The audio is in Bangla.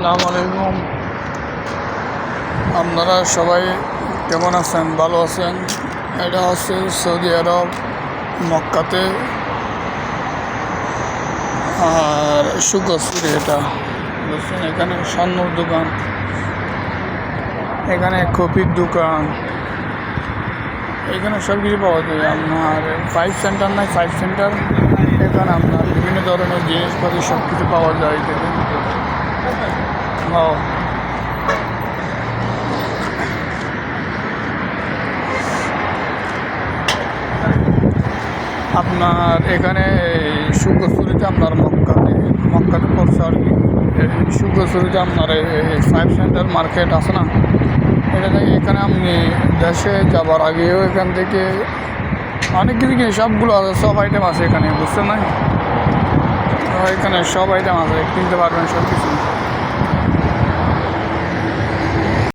আসসালামু আলাইকুম। আপনারা সবাই কেমন আছেন? ভালো আছেন? এটা হচ্ছে সৌদি আরব মক্কাতে আর সুগসুরি। এটা বুঝছেন, এখানে স্বর্ণর দোকান, এখানে কপির দোকান, এখানে সব কিছু পাওয়া যায়। আপনার 5 সেন্টার নাই, 5 সেন্টার, এখানে আপনার বিভিন্ন ধরনের জিনিসপাতি সব কিছু পাওয়া যায়। আপনার এখানে সুগসুরিতে আপনার মক্কাতে পড়ছে আর কি। সুগসুরিতে আপনার 5 সেন্টার মার্কেট আছে না, এটা থেকে এখানে আপনি দেশে যাবার আগেও এখান থেকে অনেক কিছু সবগুলো আছে, সব আইটেম আছে এখানে, বুঝছেন না? এখানে সব আইটেম আছে, কিনতে পারবেন সব কিছু।